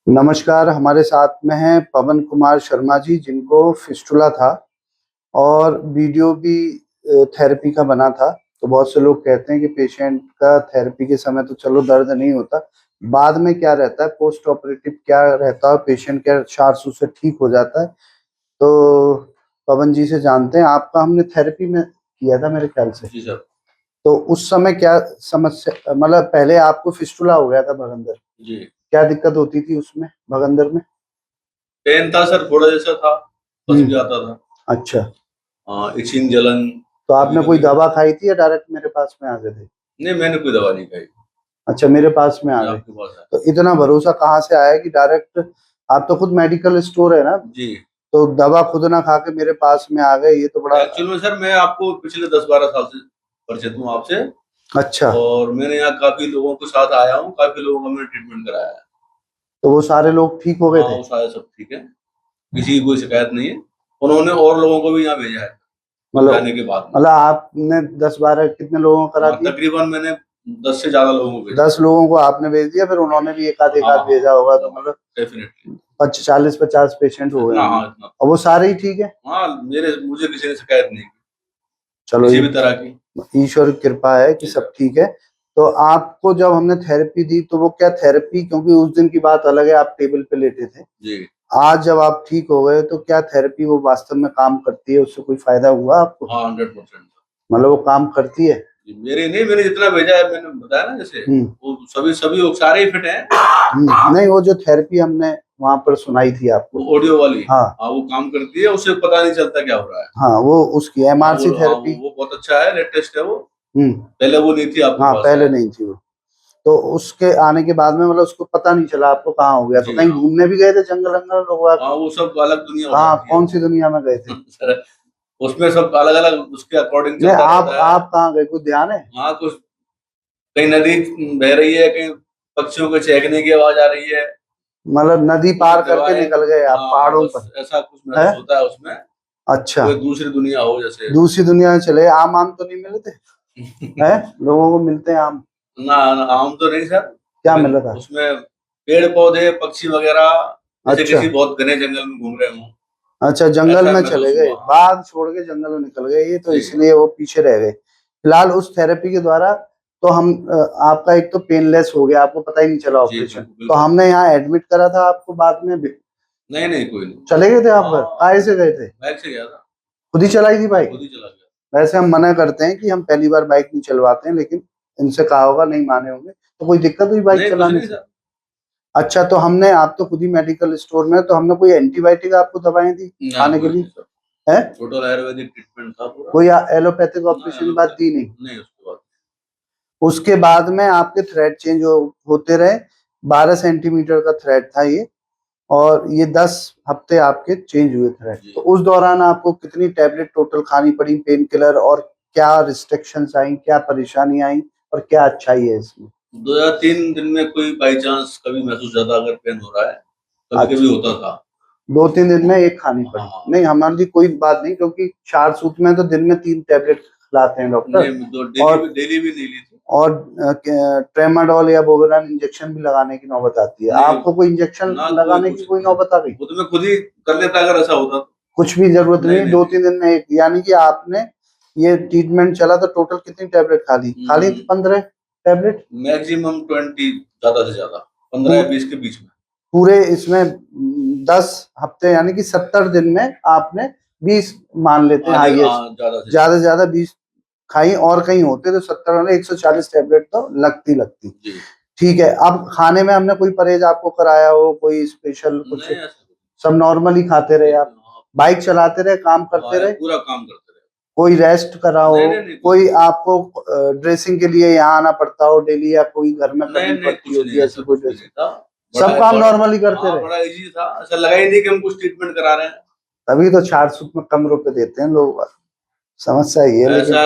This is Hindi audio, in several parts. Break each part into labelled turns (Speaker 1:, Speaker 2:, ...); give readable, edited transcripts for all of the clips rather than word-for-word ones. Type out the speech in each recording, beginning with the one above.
Speaker 1: नमस्कार, हमारे साथ में हैं पवन कुमार शर्मा जी, जिनको फिस्टुला था और वीडियो भी थेरेपी का बना था। तो बहुत से लोग कहते हैं कि पेशेंट का थेरेपी के समय तो चलो दर्द नहीं होता, बाद में क्या रहता है, पोस्ट ऑपरेटिव क्या रहता है, पेशेंट क्या शार्स उससे ठीक हो जाता है। तो पवन जी से जानते हैं, आपका हमने थेरेपी में किया था मेरे ख्याल से।
Speaker 2: जी सर।
Speaker 1: तो उस समय क्या समस्या, मतलब पहले आपको फिस्टुला हो गया था भगंदर,
Speaker 2: जी,
Speaker 1: क्या दिक्कत होती थी उसमें भगंदर में?
Speaker 2: पेन था सर, थोड़ा जैसा था, बस भी आता था।
Speaker 1: अच्छा,
Speaker 2: इचिंग, जलन।
Speaker 1: तो
Speaker 2: कभी
Speaker 1: आपने कोई
Speaker 2: कभी
Speaker 1: दवा खाई थी या डायरेक्ट मेरे पास में आ गए थे?
Speaker 2: नहीं, मैंने कोई दवा नहीं खाई।
Speaker 1: अच्छा, मेरे पास में आ
Speaker 2: ये
Speaker 1: गए।
Speaker 2: आपके पास है।
Speaker 1: तो इतना भरोसा कहाँ से आया कि डायरेक्ट, आप तो खुद मेडिकल स्टोर है ना,
Speaker 2: जी,
Speaker 1: तो दवा खुद ना खा के मेरे पास में आ गए, ये तो बड़ा।
Speaker 2: एक्चुअल में सर मैं आपको पिछले 10-12 साल से परिचित हूँ आपसे।
Speaker 1: अच्छा,
Speaker 2: और मैंने यहाँ काफी लोगों के साथ आया हूँ, काफी लोगों का मैंने ट्रीटमेंट कराया है।
Speaker 1: तो वो सारे लोग ठीक हो गए
Speaker 2: हाँ,
Speaker 1: थे?
Speaker 2: वो सारे सब ठीक है, किसी की कोई शिकायत नहीं है। उन्होंने और लोगों को भी यहाँ भेजा है खुद
Speaker 1: मतलब
Speaker 2: जाने के बाद में।
Speaker 1: मतलब आपने 10-12 कितने लोगों को करा दिए?
Speaker 2: तकरीबन मैंने 10 से ज्यादा लोगों को भेजा।
Speaker 1: 10 लोगों को आपने भेज दिया, फिर उन्होंने भी एक आध
Speaker 2: हाँ,
Speaker 1: भेजा होगा, तो
Speaker 2: हाँ,
Speaker 1: मतलब
Speaker 2: डेफिनेटली
Speaker 1: 40-50 पेशेंट हो गए
Speaker 2: इतना।
Speaker 1: होंगे।
Speaker 2: हाँ, इतना।
Speaker 1: और वो सारे ही ठीक है?
Speaker 2: हाँ, मुझे किसी ने शिकायत नहीं की,
Speaker 1: चलो,
Speaker 2: किसी
Speaker 1: ये
Speaker 2: भी तरह की।
Speaker 1: ईश्वर की कृपा है कि सब ठीक है। तो आपको जब हमने थेरेपी दी, तो वो क्या थेरेपी, क्योंकि उस दिन की बात अलग है, आप टेबल पे लेटे थे।
Speaker 2: जी,
Speaker 1: आज जब आप ठीक हो गए, तो क्या थेरेपी वो वास्तव में काम करती है? उससे कोई फायदा हुआ आपको?
Speaker 2: हाँ, 100%।
Speaker 1: मतलब वो काम करती है?
Speaker 2: मेरे नहीं, मैंने जितना भेजा है, मैंने बताया ना, जैसे वो सभी लोग सारे ही फिट हैं।
Speaker 1: नहीं, वो जो थेरेपी हमने वहां पर सुनाई थी आपको,
Speaker 2: वो ऑडियो वाली,
Speaker 1: हाँ
Speaker 2: वो काम करती है, उससे पता नहीं चलता क्या हो रहा है।
Speaker 1: हाँ, वो उसकी एमआरसी थेरेपी।
Speaker 2: वो बहुत अच्छा है, लेटेस्ट है वो।
Speaker 1: हम्म।
Speaker 2: पहले वो नहीं थी आपके
Speaker 1: हाँ,
Speaker 2: पास
Speaker 1: पहले
Speaker 2: शायद।
Speaker 1: नहीं थी वो। तो उसके आने के बाद में, मतलब उसको पता नहीं चला आपको कहाँ हो गया, तो
Speaker 2: जी
Speaker 1: कहीं
Speaker 2: हाँ।
Speaker 1: घूमने भी गए थे जंगल अंगल लोग आके?
Speaker 2: वो सब अलग दुनिया हो
Speaker 1: कहाँ,
Speaker 2: जाती है
Speaker 1: कौन सी
Speaker 2: वो।
Speaker 1: दुनिया में गए थे?
Speaker 2: सर, उसमें सब अलग अलग उसके अकॉर्डिंग
Speaker 1: नहीं,
Speaker 2: चलता
Speaker 1: आप
Speaker 2: रहता है।
Speaker 1: आप कहाँ गए, कुछ ध्यान है?
Speaker 2: कुछ, कहीं नदी बह रही है, कहीं पक्षियों के चहकने की आवाज आ रही है,
Speaker 1: मतलब नदी
Speaker 2: कुछ
Speaker 1: पार करके
Speaker 2: दवाएं।
Speaker 1: निकल गए आप पहाड़ों
Speaker 2: बस
Speaker 1: पर?
Speaker 2: ऐसा कुछ
Speaker 1: है?
Speaker 2: महसूस होता है उसमें।
Speaker 1: अच्छा,
Speaker 2: कोई दूसरी दुनिया हो जैसे।
Speaker 1: दूसरी दुनिया में चले। आम आम तो नहीं मिले थे? है, लोगों को मिलते हैं आम?
Speaker 2: ना, आम तो नहीं सर।
Speaker 1: क्या
Speaker 2: लेकिन
Speaker 1: मिला था?
Speaker 2: उसमें पेड़ पौधे, पक्षी वगैरह, जैसे
Speaker 1: अच्छा,
Speaker 2: किसी बहुत घने जंगल में घूम रहे हों,
Speaker 1: अच्छा, जंगल
Speaker 2: ऐसा
Speaker 1: में चले
Speaker 2: महसूस
Speaker 1: गए,
Speaker 2: हुआ। हाँ
Speaker 1: बाग छोड़ के जंगल में निकल गए, ये तो
Speaker 2: जी,
Speaker 1: इसलिए वो पीछे रह गए। फिलहाल उस थेरेपी के द्वारा तो हम आपका एक तो पेनलेस हो गया, आपको पता ही नहीं चला
Speaker 2: जी,
Speaker 1: ऑपरेशन।
Speaker 2: बिल्कुल
Speaker 1: तो
Speaker 2: बिल्कुल।
Speaker 1: हमने यहाँ एडमिट करा था आपको, बाद में भी
Speaker 2: नहीं नहीं, कोई नहीं।
Speaker 1: चले गए थे आप घर?
Speaker 2: हाँ,
Speaker 1: काहे से गए थे?
Speaker 2: बाइक से गया था।
Speaker 1: खुद ही चलाई थी बाइक?
Speaker 2: खुद ही चला गया।
Speaker 1: वैसे हम मना करते हैं कि हम पहली बार बाइक नहीं चलवाते हैं, लेकिन इनसे कहा होगा, नहीं माने होंगे। तो कोई दिक्कत हुई बाइक
Speaker 2: नहीं, कुछ
Speaker 1: चलाने
Speaker 2: नहीं
Speaker 1: से?
Speaker 2: सर।
Speaker 1: अच्छा, तो हमने, आप तो खुद ही मेडिकल स्टोर में, तो हमने कोई एंटीबायोटिक आपको दवाएं दी
Speaker 2: नहीं,
Speaker 1: खाने के
Speaker 2: कोई
Speaker 1: लिए?
Speaker 2: नहीं सर।
Speaker 1: है?
Speaker 2: टोटल आयुर्वेदिक ट्रीटमेंट था पूरा।
Speaker 1: कोई एलोपैथिक
Speaker 2: ना
Speaker 1: ऑपरेशन बात
Speaker 2: एलोपैथ
Speaker 1: दी नहीं?
Speaker 2: नहीं, उसके बाद।
Speaker 1: उसके बाद में आपके थ्रेड चेंज होते रहे। 12 सेंटीमीटर का थ्रेड था ये, और ये 10 हफ्ते आपके चेंज हुए थ्रेड।
Speaker 2: जी,
Speaker 1: तो उस दौरान आपको कितनी टैबलेट टोटल खानी पड़ी, पेन किलर, और क्या रिस्ट्रिक्शंस आई, क्या परेशानी आई, और क्या अच्छाई है इसमें?
Speaker 2: 2 या 3 दिन में कोई बाई चांस कभी महसूस ज्यादा अगर पेन हो रहा है, कभी कभी
Speaker 1: अच्छा,
Speaker 2: होता था।
Speaker 1: 2-3 दिन में एक खानी पड़ी?
Speaker 2: हाँ,
Speaker 1: नहीं, हमारी कोई बात नहीं, क्योंकि 4 सूत्र में तो दिन में 3 टैबलेट खिलाते हैं डॉक्टर।
Speaker 2: नहीं, तो
Speaker 1: और
Speaker 2: डेली भी नहीं ली थी।
Speaker 1: और ट्रेमाडोल या बोवेरान इंजेक्शन भी लगाने की नौबत आती है।
Speaker 2: नहीं,
Speaker 1: आपको कोई इंजेक्शन
Speaker 2: ना कोई
Speaker 1: लगाने की
Speaker 2: कुछ
Speaker 1: कोई
Speaker 2: कुछ
Speaker 1: नौबत आ गई?
Speaker 2: वो तो मैं खुद ही कर लेता अगर ऐसा होता तो।
Speaker 1: कुछ भी जरूरत
Speaker 2: नहीं
Speaker 1: नहीं,
Speaker 2: नहीं
Speaker 1: दो
Speaker 2: नहीं।
Speaker 1: तीन दिन में एक, यानी कि आपने ये ट्रीटमेंट चला तो टोटल कितनी टैबलेट खा ली? 15 टैबलेट?
Speaker 2: मैक्सिमम 20, ज्यादा से ज्यादा 15 या 20 के बीच में।
Speaker 1: पूरे इसमें 10 हफ्ते, यानी कि 70 दिन में आपने 20 मान लेते हैं हाईएस्ट,
Speaker 2: ज्यादा से
Speaker 1: ज्यादा 20 खाई। और कहीं होते तो 70 वाले 140 टैबलेट तो लगती।
Speaker 2: जी।
Speaker 1: ठीक है, अब खाने में हमने कोई परहेज आपको कराया हो, कोई स्पेशल कुछ?
Speaker 2: नहीं, ऐसा
Speaker 1: सब नॉर्मली खाते रहे आप? बाइक चलाते रहे, काम करते रहे?
Speaker 2: पूरा काम करते रहे।
Speaker 1: कोई रेस्ट करा हो?
Speaker 2: नहीं नहीं नहीं,
Speaker 1: कोई आपको ड्रेसिंग के लिए यहाँ आना पड़ता हो डेली, या कोई घर में
Speaker 2: नहीं
Speaker 1: करनी
Speaker 2: नहीं,
Speaker 1: पड़ती
Speaker 2: कुछ
Speaker 1: होती
Speaker 2: नहीं,
Speaker 1: है
Speaker 2: ऐसा
Speaker 1: ऐसी कोई
Speaker 2: कुछ भी
Speaker 1: ड्रेसिंग?
Speaker 2: नहीं था।
Speaker 1: सब काम नॉर्मली करते रहे?
Speaker 2: बड़ा इजी था, ऐसा लगा ही नहीं कि हम कुछ ट्रीटमेंट करा रहे हैं।
Speaker 1: तभी तो 4 सूत्र में कम रुपए देते हैं लोग, समस्या ये है। लेकिन
Speaker 2: ऐसा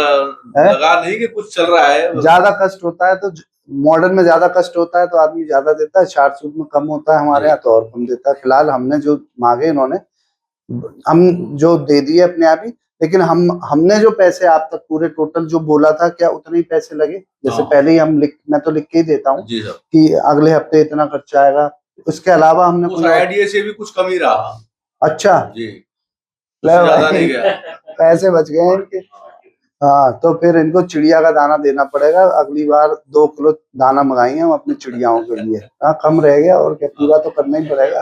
Speaker 1: है,
Speaker 2: लगा नहीं कि कुछ चल रहा है।
Speaker 1: ज्यादा कष्ट होता है तो, मॉडर्न में ज्यादा कष्ट होता है तो आदमी ज्यादा देता है, 4 सूत्र में कम होता है हमारे
Speaker 2: जी,
Speaker 1: यहाँ तो और कम देता है। फिलहाल हमने जो मांगे, इन्होंने हम जो दे दिए अपने आप ही। लेकिन हमने जो पैसे आप तक पूरे टोटल जो बोला था, क्या उतने ही पैसे लगे? जैसे
Speaker 2: हाँ
Speaker 1: पहले ही हम मैं तो लिख के ही देता हूँ
Speaker 2: जी सर।
Speaker 1: कि अगले हफ्ते इतना खर्चा आएगा, उसके अलावा हमने
Speaker 2: उस
Speaker 1: कोई और-
Speaker 2: आइडिया से भी कुछ कम ही रहा
Speaker 1: अच्छा,
Speaker 2: जी,
Speaker 1: ले
Speaker 2: उससे ज्यादा
Speaker 1: भाई,
Speaker 2: नहीं गया।
Speaker 1: पैसे बच गए इनके। हाँ, तो फिर इनको चिड़िया का दाना देना पड़ेगा। अगली बार 2 किलो दाना मंगाएंगे हम अपनी चिड़ियाओं के लिए। हाँ, कम रह गया और क्या, पूरा तो करना ही पड़ेगा।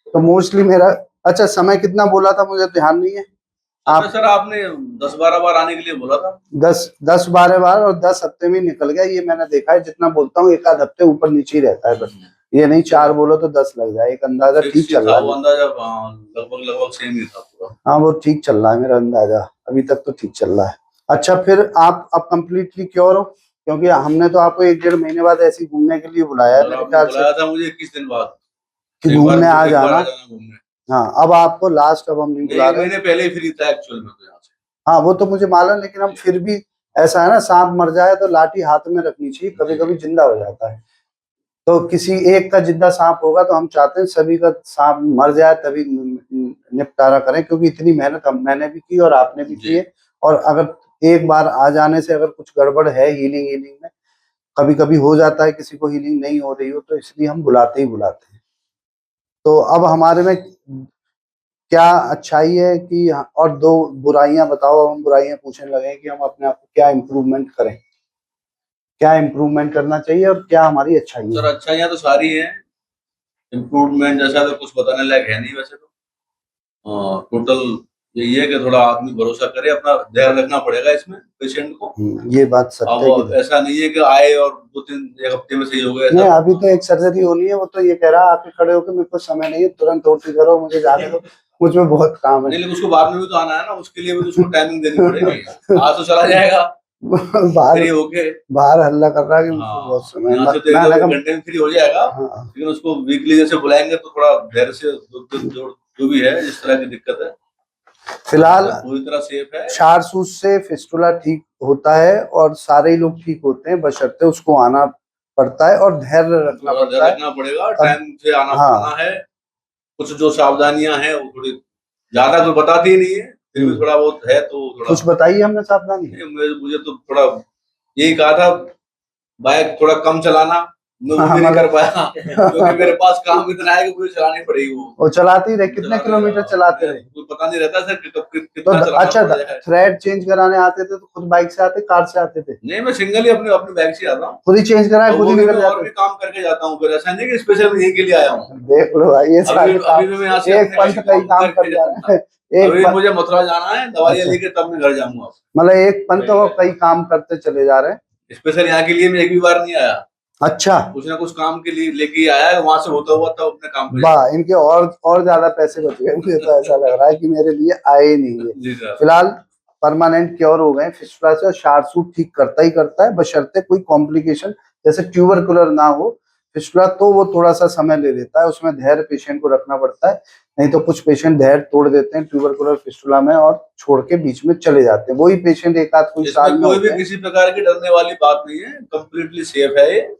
Speaker 1: तो मोस्टली मेरा, अच्छा समय कितना बोला था मुझे ध्यान नहीं है।
Speaker 2: अच्छा
Speaker 1: आप
Speaker 2: सर, आपने 10-12 बार आने के लिए बोला था।
Speaker 1: 10-12 बार और 10 हफ्ते में ही निकल गया, ये मैंने देखा है। जितना बोलता हूँ 1 आध हफ्ते ऊपर नीचे ही रहता है बस। ये नहीं 4 बोलो तो 10 लग जाए, एक अंदाजा
Speaker 2: फिक्स
Speaker 1: ठीक
Speaker 2: ही
Speaker 1: चल
Speaker 2: था
Speaker 1: रहा
Speaker 2: वो
Speaker 1: है।
Speaker 2: अंदाजा, लगभग सेम ही था पूरा।
Speaker 1: हाँ, वो ठीक चल रहा है मेरा अंदाजा, अभी तक तो ठीक चल रहा है। अच्छा, फिर आप अब कंप्लीटली क्योर हो? क्योंकि हमने तो आपको 1-1.5 महीने बाद ऐसे ही घूमने के लिए बुलाया है
Speaker 2: सर
Speaker 1: मेरे
Speaker 2: आपने
Speaker 1: ख्याल से,
Speaker 2: बुलाया था मुझे 21 दिन बाद,
Speaker 1: कि
Speaker 2: एक बार
Speaker 1: घूमने आ
Speaker 2: आ
Speaker 1: जाना।
Speaker 2: जाना घूमने।
Speaker 1: हाँ, अब आपको लास्ट, अब हम नहीं
Speaker 2: मैं
Speaker 1: बुला
Speaker 2: 1
Speaker 1: रहे।
Speaker 2: महीने पहले ही फ्री था एक्चुअल में तो यहाँ से।
Speaker 1: हाँ, वो तो मुझे मालूम, लेकिन हम फिर भी, ऐसा है ना, सांप मर जाए तो लाठी हाथ में रखनी चाहिए, कभी कभी जिंदा हो जाता है। तो किसी एक का जिंदा सांप होगा तो हम चाहते हैं सभी का सांप मर जाए तभी निपटारा करें, क्योंकि इतनी मेहनत मैंने भी की और आपने भी की
Speaker 2: जी।
Speaker 1: है। और अगर एक बार आ जाने से अगर कुछ गड़बड़ है हीलिंग में, कभी कभी हो जाता है किसी को हीलिंग नहीं हो रही हो, तो इसलिए हम बुलाते ही बुलाते हैं। तो अब हमारे में क्या अच्छाई है कि, और 2 बुराइयां बताओ। हम बुराइयां पूछने लगे कि हम अपने आप को क्या इम्प्रूवमेंट करें, क्या इम्प्रूवमेंट करना चाहिए और क्या हमारी अच्छाइयां
Speaker 2: सर
Speaker 1: हैं।
Speaker 2: अच्छाइयाँ तो सारी हैं, इम्प्रूवमेंट जैसा तो कुछ बताने लायक है नहीं वैसे तो। टोटल यही है कि थोड़ा आदमी भरोसा करे, अपना ध्यान रखना पड़ेगा इसमें पेशेंट को।
Speaker 1: ये बात सत्य है
Speaker 2: अब
Speaker 1: कि
Speaker 2: ऐसा नहीं है कि आए और 2-3 एक हफ्ते में सही हो गया
Speaker 1: नहीं,
Speaker 2: ऐसा।
Speaker 1: अभी तो एक सर्जरी होनी है। वो तो ये कह रहा है आके खड़े होकर, मेरे को समय नहीं है, तुरंत ओटी करो, मुझे जाने दो, मुझ में बहुत काम
Speaker 2: नहीं,
Speaker 1: है।
Speaker 2: लेकिन उसको बाद में भी तो आना है ना, उसके लिए भी तो उसको टाइमिंग देनी पड़ेगी। आज तो चला जाएगा
Speaker 1: बाहर
Speaker 2: फ्री होके।
Speaker 1: बाहर हल्ला कर रहा है कि मुझको बहुत
Speaker 2: हाँ,
Speaker 1: समय है।
Speaker 2: यहाँ से तो एक
Speaker 1: मैंने
Speaker 2: एक
Speaker 1: कहा
Speaker 2: घंटे में फ्री हो जाएगा,
Speaker 1: हाँ,
Speaker 2: लेकिन उसको वीकली जैसे बुलाएंगे तो थोड़ा धैर्य से जो भी है जिस तरह की दिक्कत है,
Speaker 1: फिलहाल
Speaker 2: पूरी तरह सेफ है।
Speaker 1: क्षार सूज से फिस्टुला ठीक होता है और सारे ही लोग ठीक होते हैं, बशर्ते उसको आना पड़ता है और धैर्य रखना
Speaker 2: थोड़ा
Speaker 1: पड़ता
Speaker 2: धैर्य
Speaker 1: है।
Speaker 2: रखना पड़ेगा,
Speaker 1: अब
Speaker 2: टाइम से आना
Speaker 1: हाँ,
Speaker 2: है। कुछ जो सावधानियां हैं वो थोड़ी ज्यादा कोई बताती ही नहीं है, फिर भी थोड़ा बहुत है तो थोड़ा।
Speaker 1: कुछ बताइए हमने सावधानी।
Speaker 2: मुझे तो थोड़ा यही कहा था, बाइक थोड़ा कम चलाना, मैं वो भी नहीं कर पाया क्योंकि मेरे पास काम इतना है कि मुझे चलानी पड़ेगी वो
Speaker 1: चलाते ही रहे, कितने किलोमीटर चलाते रहे?
Speaker 2: कोई पता नहीं रहता सर कि कब
Speaker 1: तो
Speaker 2: कितना चलाना
Speaker 1: अच्छा,
Speaker 2: पड़ जाए।
Speaker 1: थ्रेड चेंज कराने आते थे तो खुद बाइक से आते, कार से आते थे?
Speaker 2: नहीं, मैं सिंगल ही अपने अपने बैग से आता हूँ,
Speaker 1: खुद ही चेंज कराए,
Speaker 2: और
Speaker 1: खुद
Speaker 2: वो
Speaker 1: ही
Speaker 2: भी
Speaker 1: निकल
Speaker 2: मैं और
Speaker 1: जाते?
Speaker 2: भी काम करके जाता हूँ, फिर ऐसा नहीं कि स्पेशल यहीं के लिए आया हूँ।
Speaker 1: देख लो भाई, ये सारे
Speaker 2: अभी
Speaker 1: काम
Speaker 2: भी मैं यहाँ से
Speaker 1: एक
Speaker 2: अपने
Speaker 1: पंथ
Speaker 2: कहीं
Speaker 1: का ही काम
Speaker 2: करके
Speaker 1: कर जा
Speaker 2: जाऊंगा।
Speaker 1: रहा है। एक
Speaker 2: अभी
Speaker 1: पंथ,
Speaker 2: मुझे मथुरा जाना है, दवाइयाँ
Speaker 1: अच्छा,
Speaker 2: लेके तब मैं घर जाऊंगा।
Speaker 1: मतलब एक पंथ और कई काम करते चले जा रहे हैं।
Speaker 2: स्पेशल यहाँ के लिए मैं एक भी बार नहीं आया,
Speaker 1: अच्छा,
Speaker 2: कुछ ना कुछ काम के लिए लेके ही आया है, वहां से होता हुआ तब अपने काम पे जाऊंगा।
Speaker 1: वाह, इनके और ज्यादा पैसे बच गए। मुझे तो ऐसा लग रहा है कि मेरे लिए आए ही नहीं है।
Speaker 2: जी सर।
Speaker 1: फिलहाल परमानेंट क्योर हो गए फिस्टुला से, और क्षार सूट ठीक करता ही करता है, बशर्ते कोई कॉम्प्लिकेशन जैसे ट्यूबरकुलर ना हो फिस्टुला, तो वो थोड़ा सा समय ले लेता है, उसमें धैर्य पेशेंट को रखना पड़ता है। नहीं तो कुछ पेशेंट धैर्य तोड़ देते हैं ट्यूबरकुलर फिस्टुला में और छोड़ के बीच में चले जाते हैं। वही पेशेंट एक आध कोई साल
Speaker 2: इसमें
Speaker 1: में
Speaker 2: कोई भी
Speaker 1: होते हैं।
Speaker 2: किसी प्रकार की डरने वाली बात नहीं है, कंप्लीटली सेफ है ये,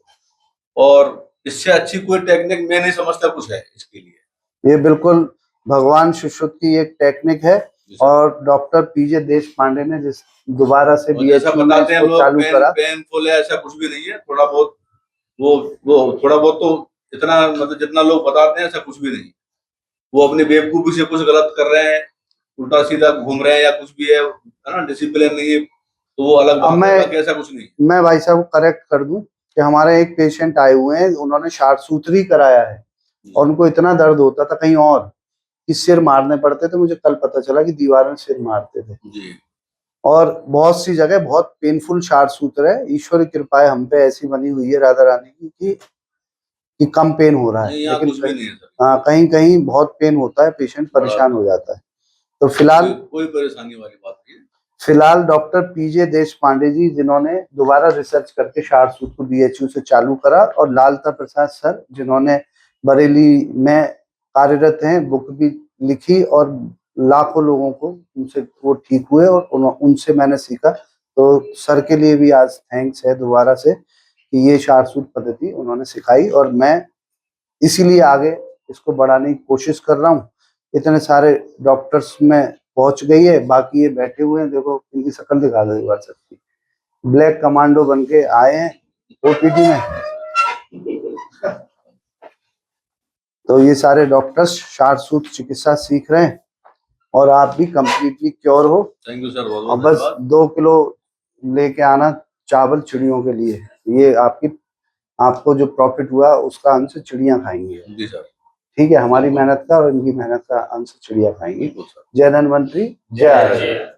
Speaker 2: और इससे अच्छी कोई टेक्निक मैं नहीं समझता कुछ है इसके लिए।
Speaker 1: ये बिल्कुल भगवान शिशुत की एक टेक्निक है, और डॉक्टर पीजे देश पांडे ने जिस दोबारा से
Speaker 2: और जैसा
Speaker 1: बीएचयू में
Speaker 2: बताते हैं
Speaker 1: इसको
Speaker 2: लोग
Speaker 1: चालू करा।
Speaker 2: पेनफुल है, ऐसा कुछ भी नहीं है। थोड़ा बहुत वो थोड़ा बहुत तो, इतना मतलब जितना लोग बताते हैं ऐसा कुछ भी नहीं। वो अपनी बेवकूफी से कुछ गलत कर रहे हैं, उल्टा सीधा घूम रहे हैं या कुछ भी है ना, डिसिप्लिन नहीं है तो वो अलग
Speaker 1: अब
Speaker 2: बात है, बाकी ऐसा कुछ नहीं।
Speaker 1: मैं भाई साहब को करेक्ट कर दूं कि हमारे एक पेशेंट आए हुए हैं, उन्होंने शार्ट सूत्री कराया है और उनको इतना दर्द होता था कहीं और कि सिर मारने पड़ते थे। मुझे कल पता चला कि दीवार में सिर मारते थे,
Speaker 2: जी।
Speaker 1: और बहुत सी जगह बहुत पेनफुल शार्ट सूत्र है। ईश्वर की कृपा है हम पे ऐसी बनी हुई है राधा रानी की कि कम पेन हो रहा है,
Speaker 2: नहीं, यहाँ
Speaker 1: लेकिन
Speaker 2: कुछ भी नहीं है सर,
Speaker 1: हाँ, कहीं कहीं बहुत पेन होता है, पेशेंट
Speaker 2: बड़ा
Speaker 1: परेशान हो जाता है। तो फिलहाल
Speaker 2: कोई परेशानी वाली बात नहीं है।
Speaker 1: फिलहाल डॉक्टर पीजे देश पांडे जी, जिन्होंने दोबारा रिसर्च करके शार्ट सूट को बीएचयू से चालू करा, और लालता प्रसाद सर, जिन्होंने बरेली में कार्यरत हैं, बुक भी लिखी और लाखों लोगों को उनसे वो ठीक हुए, और उनसे मैंने सीखा। तो सर के लिए भी आज थैंक्स है दोबारा से कि ये शार्ट सूट पद्धति उन्होंने सिखाई, और मैं इसीलिए आगे इसको बढ़ाने की कोशिश कर रहा हूँ। इतने सारे डॉक्टर्स में पहुंच गई है, बाकी ये बैठे हुए हैं, देखो इनकी शक्ल दिखा दो एक बार सबकी, ब्लैक कमांडो बन के आए हैं ओपीडी में। तो ये सारे डॉक्टर्स शारसूत चिकित्सा सीख रहे हैं और आप भी कंप्लीटली क्योर हो।
Speaker 2: थैंक यू सर, बहुत
Speaker 1: और
Speaker 2: बहुत
Speaker 1: बस
Speaker 2: धन्यवाद।
Speaker 1: 2 किलो लेके आना चावल चिड़ियों के लिए, ये आपको जो प्रॉफिट हुआ उसका अंश चिड़ियां खाएंगी।
Speaker 2: जी सर।
Speaker 1: ठीक है, हमारी मेहनत का और इनकी मेहनत का अंश चिड़िया खाएंगी।
Speaker 2: बिल्कुल सर।
Speaker 1: जय धन्वंतरी, जय आरोग्य।